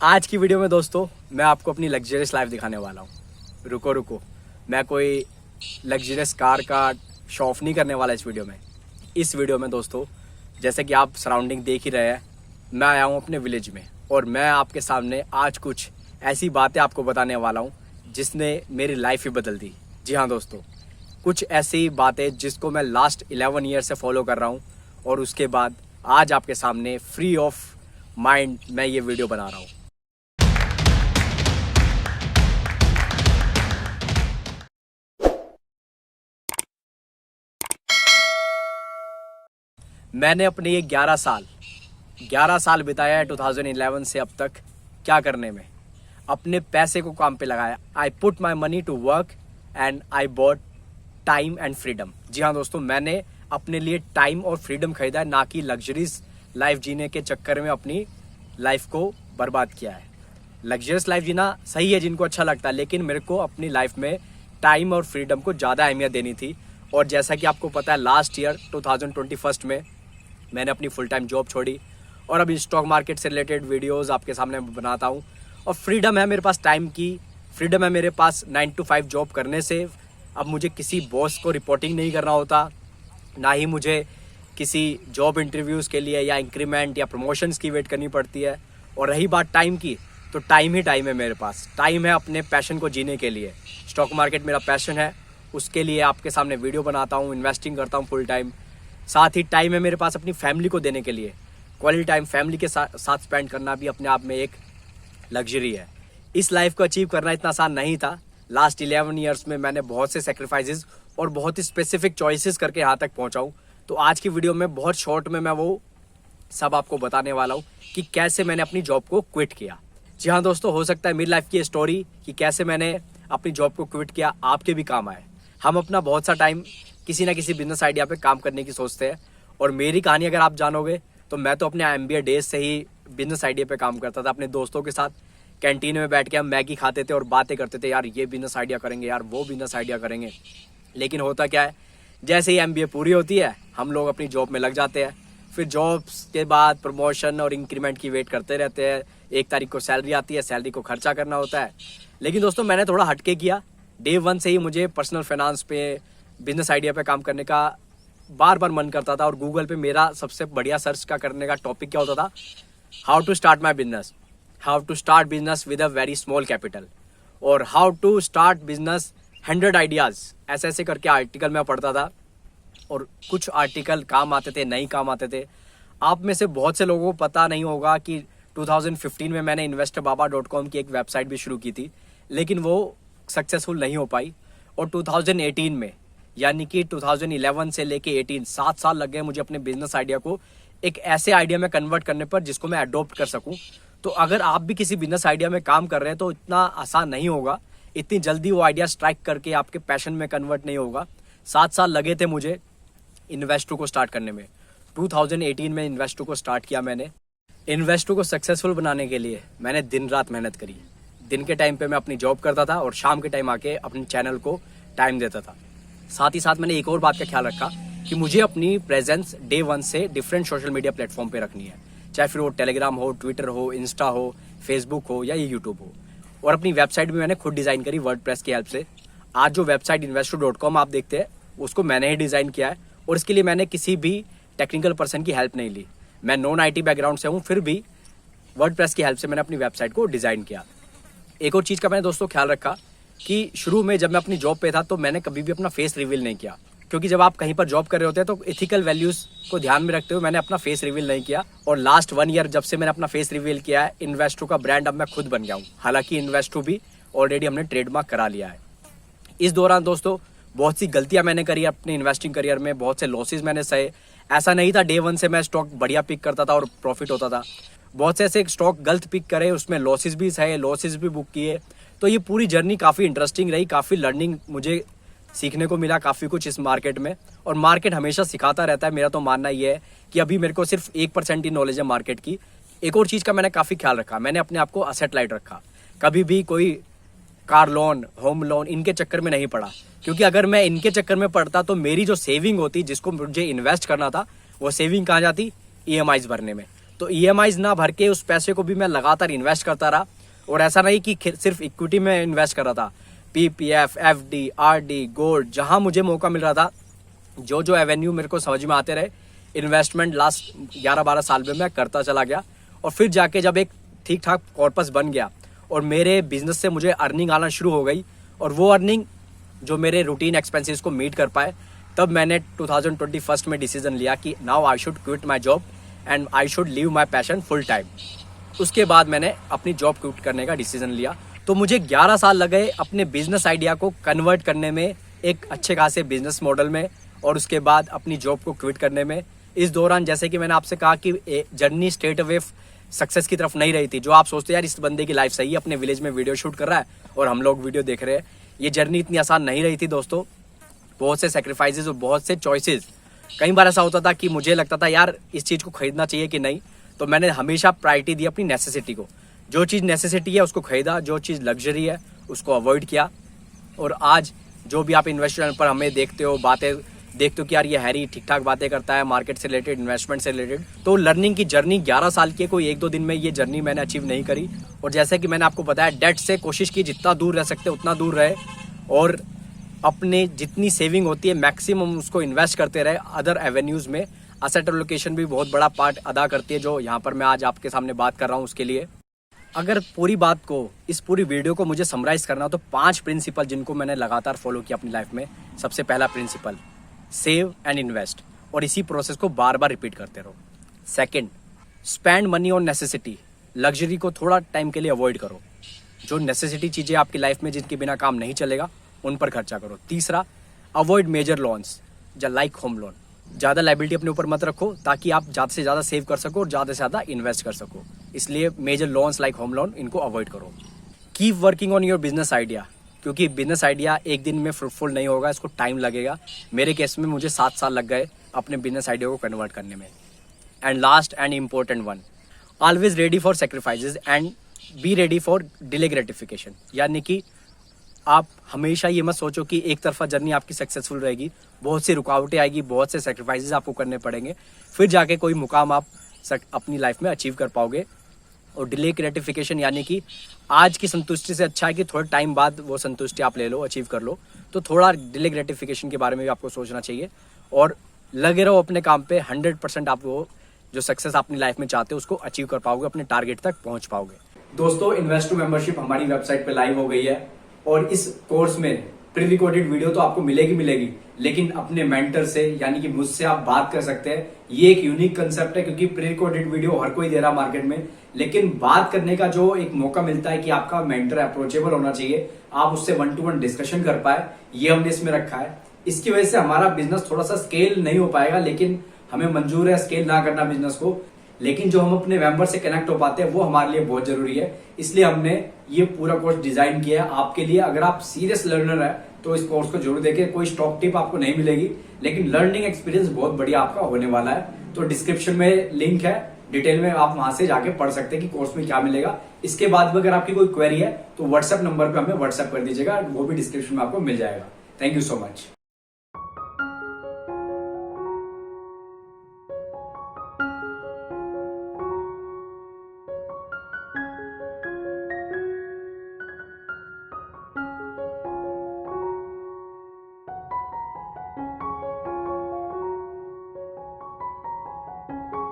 आज की वीडियो में दोस्तों मैं आपको अपनी लग्जरियस लाइफ दिखाने वाला हूँ। रुको, मैं कोई लग्जरियस कार का शो ऑफ नहीं करने वाला इस वीडियो में दोस्तों, जैसे कि आप सराउंडिंग देख ही रहे हैं, मैं आया हूँ अपने विलेज में और मैं आपके सामने आज कुछ ऐसी बातें आपको बताने वाला हूँ जिसने मेरी लाइफ ही बदल दी। जी हाँ दोस्तों, कुछ ऐसी बातें जिसको मैं लास्ट 11 ईयर से फॉलो कर रहा हूँ और उसके बाद आज आपके सामने फ्री ऑफ माइंड मैं ये वीडियो बना रहा हूँ। मैंने अपने ये 11 साल बिताया है 2011 से अब तक क्या करने में, अपने पैसे को काम पे लगाया। I put my money to work and I bought time and freedom. जी हाँ दोस्तों, मैंने अपने लिए टाइम और फ्रीडम खरीदा है, ना कि लग्जरीज लाइफ जीने के चक्कर में अपनी लाइफ को बर्बाद किया है। लग्जरियस लाइफ जीना सही है जिनको अच्छा लगता है, लेकिन मेरे को अपनी लाइफ में टाइम और फ्रीडम को ज़्यादा अहमियत देनी थी। और जैसा कि आपको पता है, लास्ट ईयर 2021 में मैंने अपनी फुल टाइम जॉब छोड़ी और अभी स्टॉक मार्केट से रिलेटेड वीडियोस आपके सामने बनाता हूँ। और फ्रीडम है मेरे पास, टाइम की फ्रीडम है मेरे पास 9 to 5 जॉब करने से। अब मुझे किसी बॉस को रिपोर्टिंग नहीं करना होता, ना ही मुझे किसी जॉब इंटरव्यूज़ के लिए या इंक्रीमेंट या प्रमोशंस की वेट करनी पड़ती है। और रही बात टाइम की, तो टाइम ही टाइम है मेरे पास। टाइम है अपने पैशन को जीने के लिए। स्टॉक मार्केट मेरा पैशन है, उसके लिए आपके सामने वीडियो बनाता हूँ, इन्वेस्टिंग करता हूँ फुल टाइम। साथ ही टाइम है मेरे पास अपनी फैमिली को देने के लिए। क्वालिटी टाइम फैमिली के साथ स्पेंड करना भी अपने आप में एक लग्जरी है। इस लाइफ को अचीव करना इतना आसान नहीं था। लास्ट 11 ईयर्स में मैंने बहुत से सेक्रीफाइसेस और बहुत ही स्पेसिफिक चॉइसेस करके यहाँ तक पहुँचा हूँ। तो आज की वीडियो में बहुत शॉर्ट में मैं वो सब आपको बताने वाला हूँ कि कैसे मैंने अपनी जॉब को क्विट किया। जी हाँ दोस्तों, हो सकता है मेरी लाइफ की स्टोरी कि कैसे मैंने अपनी जॉब को क्विट किया आपके भी काम आए। हम अपना बहुत सा टाइम किसी ना किसी बिजनेस आइडिया पे काम करने की सोचते हैं। और मेरी कहानी अगर आप जानोगे तो मैं तो अपने MBA डेज से ही बिजनेस आइडिया पे काम करता था। अपने दोस्तों के साथ कैंटीन में बैठ के हम मैगी खाते थे और बातें करते थे, यार ये बिजनेस आइडिया करेंगे, यार वो बिजनेस आइडिया करेंगे। लेकिन होता क्या है, जैसे ही MBA पूरी होती है हम लोग अपनी जॉब में लग जाते हैं। फिर जॉब्स के बाद प्रमोशन और इंक्रीमेंट की वेट करते रहते हैं। 1 तारीख को सैलरी आती है, सैलरी को खर्चा करना होता है। लेकिन दोस्तों मैंने थोड़ा हटके किया। डे 1 से ही मुझे पर्सनल फाइनेंस पे, बिजनेस आइडिया पे काम करने का बार बार मन करता था। और गूगल पे मेरा सबसे बढ़िया सर्च का करने का टॉपिक क्या होता था, how to start my business, how to start business with a very small capital, और how to start business 100 ideas, ऐसे करके आर्टिकल मैं पढ़ता था। और कुछ आर्टिकल काम आते थे, नहीं काम आते थे। आप में से बहुत से लोगों को पता नहीं होगा कि 2015 में मैंने investorbaba.com की एक वेबसाइट भी शुरू की थी, लेकिन वो सक्सेसफुल नहीं हो पाई। और 2018 में, यानी कि 2011 से लेके 18, 7 साल लग गए मुझे अपने बिजनेस आइडिया को एक ऐसे आइडिया में कन्वर्ट करने पर जिसको मैं अडोप्ट कर सकूं। तो अगर आप भी किसी बिजनेस आइडिया में काम कर रहे हैं तो इतना आसान नहीं होगा, इतनी जल्दी वो आइडिया स्ट्राइक करके आपके पैशन में कन्वर्ट नहीं होगा। 7 साल लगे थे मुझे इन्वेस्टो को स्टार्ट करने में। 2018 में इन्वेस्टो को स्टार्ट किया मैंने। इन्वेस्टो को सक्सेसफुल बनाने के लिए मैंने दिन रात मेहनत करी। दिन के टाइम पे मैं अपनी जॉब करता था और शाम के टाइम आके अपने चैनल को टाइम देता था। साथ ही साथ मैंने एक और बात का ख्याल रखा कि मुझे अपनी प्रेजेंस डे 1 से डिफरेंट सोशल मीडिया प्लेटफॉर्म पे रखनी है, चाहे फिर वो टेलीग्राम हो, ट्विटर हो, इंस्टा हो, फेसबुक हो या ये यूट्यूब हो। और अपनी वेबसाइट भी मैंने खुद डिज़ाइन करी वर्डप्रेस की हेल्प से। आज जो वेबसाइट investor.com आप देखते हैं उसको मैंने ही डिज़ाइन किया है और इसके लिए मैंने किसी भी टेक्निकल पर्सन की हेल्प नहीं ली। मैं नॉन IT बैकग्राउंड से हूँ, फिर भी वर्डप्रेस की हेल्प से मैंने अपनी वेबसाइट को डिज़ाइन किया। एक और चीज़ का मैंने दोस्तों ख्याल रखा कि शुरू में जब मैं अपनी जॉब पे था तो मैंने कभी भी अपना फेस रिवील नहीं किया, क्योंकि जब आप कहीं पर जॉब कर रहे होते हैं तो एथिकल वैल्यूज़ को ध्यान में रखते हुए मैंने अपना फेस रिवील नहीं किया। और लास्ट 1 ईयर जब से मैंने अपना फेस रिवील किया है, इन्वेस्टो का ब्रांड अब मैं खुद बन गया हूँ। हालांकि इन्वेस्टो भी ऑलरेडी हमने ट्रेडमार्क करा लिया है। इस दौरान दोस्तों बहुत सी गलतियां मैंने करी अपने इन्वेस्टिंग करियर में, बहुत से लॉसेस मैंने सहे। ऐसा नहीं था डे 1 से मैं स्टॉक बढ़िया पिक करता था और प्रॉफिट होता था। बहुत से ऐसे स्टॉक गलत पिक करे, उसमें लॉसेस भी सहे, लॉसेस भी बुक किए। तो ये पूरी जर्नी काफ़ी इंटरेस्टिंग रही, काफ़ी लर्निंग मुझे सीखने को मिला, काफ़ी कुछ इस मार्केट में। और मार्केट हमेशा सिखाता रहता है। मेरा तो मानना ये है कि अभी मेरे को सिर्फ 1% ही नॉलेज है मार्केट की। एक और चीज़ का मैंने काफ़ी ख्याल रखा, मैंने अपने आप को असेट लाइट रखा। कभी भी कोई कार लोन, होम लोन, इनके चक्कर में नहीं पड़ा, क्योंकि अगर मैं इनके चक्कर में पड़ता तो मेरी जो सेविंग होती जिसको मुझे इन्वेस्ट करना था, वो सेविंग कहाँ जाती, EMIs भरने में। तो EMIs ना भर के उस पैसे को भी मैं लगातार इन्वेस्ट करता रहा। और ऐसा नहीं कि सिर्फ इक्विटी में इन्वेस्ट कर रहा था, PPF, FD, RD, गोल्ड, जहां मुझे मौका मिल रहा था, जो एवेन्यू मेरे को समझ में आते रहे, इन्वेस्टमेंट लास्ट 11-12 साल में मैं करता चला गया। और फिर जाके जब एक ठीक ठाक कॉर्पस बन गया और मेरे बिजनेस से मुझे अर्निंग आना शुरू हो गई, और वो अर्निंग जो मेरे रूटीन एक्सपेंसेस को मीट कर पाए, तब मैंने 2021 में डिसीजन लिया कि now I should quit my job and I should leave my passion full time. उसके बाद मैंने अपनी जॉब क्विट करने का डिसीजन लिया। तो मुझे 11 साल लगे अपने बिजनेस आइडिया को कन्वर्ट करने में एक अच्छे खासे बिजनेस मॉडल में, और उसके बाद अपनी जॉब को क्विट करने में। इस दौरान जैसे कि मैंने आपसे कहा कि जर्नी स्ट्रेट अवे सक्सेस की तरफ नहीं रही थी। जो आप सोचते हैं यार इस बंदे की लाइफ सही है, अपने विलेज में वीडियो शूट कर रहा है और हम लोग वीडियो देख रहे हैं, ये जर्नी इतनी आसान नहीं रही थी दोस्तों। बहुत से सेक्रीफाइसेस और बहुत से चॉइसेस। कई बार ऐसा होता था कि मुझे लगता था यार इस चीज़ को खरीदना चाहिए कि नहीं, तो मैंने हमेशा प्रायोरिटी दी अपनी नेसेसिटी को। जो चीज़ नेसेसिटी है उसको खरीदा, जो चीज़ लग्जरी है उसको अवॉइड किया। और आज जो भी आप इन्वेस्टमेंट पर हमें देखते हो, बातें देखते हो कि यार ये हैरी ठीक ठाक बातें करता है मार्केट से रिलेटेड, इन्वेस्टमेंट से रिलेटेड, तो लर्निंग की जर्नी 11 साल की है, कोई 1-2 दिन में ये जर्नी मैंने अचीव नहीं करी। और जैसे कि मैंने आपको बताया, डेट से कोशिश की जितना दूर रह सकते उतना दूर रहे, और अपने जितनी सेविंग होती है मैक्सिमम उसको इन्वेस्ट करते रहे अदर एवेन्यूज़ में। असेट एलोकेशन भी बहुत बड़ा पार्ट अदा करती है, जो यहाँ पर मैं आज आपके सामने बात कर रहा हूँ उसके लिए। अगर पूरी बात को, इस पूरी वीडियो को मुझे समराइज करना हो तो 5 प्रिंसिपल जिनको मैंने लगातार फॉलो किया अपनी लाइफ में। सबसे पहला प्रिंसिपल, सेव एंड इन्वेस्ट, और इसी प्रोसेस को बार बार रिपीट करते रहो। Second, spend money on necessity, luxury को थोड़ा टाइम के लिए अवॉइड करो। जो नेसेसिटी चीज़ें आपकी लाइफ में जिनके बिना काम नहीं चलेगा उन पर खर्चा करो। तीसरा, avoid major loans like home loan. ज़्यादा लाइबिलिटी अपने ऊपर मत रखो ताकि आप ज़्यादा से ज़्यादा सेव कर सको और ज़्यादा से ज़्यादा इन्वेस्ट कर सको, इसलिए major loans like home loan इनको अवॉइड करो। Keep working on your business idea, क्योंकि बिजनेस आइडिया एक दिन में फ्रूटफुल नहीं होगा, इसको टाइम लगेगा। मेरे केस में मुझे 7 साल लग गए अपने बिजनेस आइडिया को कन्वर्ट करने में। And last and important one, always ready for sacrifices and be ready for delay gratification. यानी कि आप हमेशा ये मत सोचो कि एक तरफा जर्नी आपकी सक्सेसफुल रहेगी, बहुत सी रुकावटें आएगी, बहुत से सेक्रीफाइसेस आपको करने पड़ेंगे, फिर जाके कोई मुकाम आप अपनी लाइफ में अचीव कर पाओगे। और डिले ग्रेटिफिकेशन यानी कि आज की संतुष्टि से अच्छा है कि थोड़े टाइम बाद वो संतुष्टि आप ले लो, अचीव कर लो। तो थोड़ा डिले ग्रेटिफिकेशन के बारे में भी आपको सोचना चाहिए, और लगे रहो अपने काम पे। 100% आप वो जो सक्सेस अपनी लाइफ में चाहते हो उसको अचीव कर पाओगे, अपने टारगेट तक पहुंच पाओगे। दोस्तों, इन्वेस्ट टू मेंबरशिप हमारी वेबसाइट पे लाइव हो गई है, और इस कोर्स में प्री रिकॉर्डेड वीडियो तो आपको मिलेगी, लेकिन अपने मेंटर से यानी कि मुझसे आप बात कर सकते हैं। ये एक यूनिक कंसेप्ट है, क्योंकि प्री रिकॉर्डेड वीडियो हर कोई दे रहा मार्केट में, लेकिन बात करने का जो एक मौका मिलता है कि आपका मेंटर अप्रोचेबल होना चाहिए, आप उससे 1-to-1 डिस्कशन कर पाए, ये हमने इसमें रखा है। इसकी वजह से हमारा बिजनेस थोड़ा सा स्केल नहीं हो पाएगा, लेकिन हमें मंजूर है स्केल ना करना बिजनेस को, लेकिन जो हम अपने मेंबर से कनेक्ट हो पाते हैं वो हमारे लिए बहुत जरूरी है। इसलिए हमने ये पूरा कोर्स डिजाइन किया है आपके लिए। अगर आप सीरियस लर्नर है तो इस कोर्स को जरूर देखें। कोई स्टॉक टिप आपको नहीं मिलेगी, लेकिन लर्निंग एक्सपीरियंस बहुत बढ़िया आपका होने वाला है। तो डिस्क्रिप्शन में लिंक है, डिटेल में आप वहां से जाके पढ़ सकते हैं कि कोर्स में क्या मिलेगा। इसके बाद भी अगर आपकी कोई क्वेरी है तो व्हाट्सएप नंबर पे हमें व्हाट्सएप कर दीजिएगा, वो भी डिस्क्रिप्शन में आपको मिल जाएगा। Thank you so much.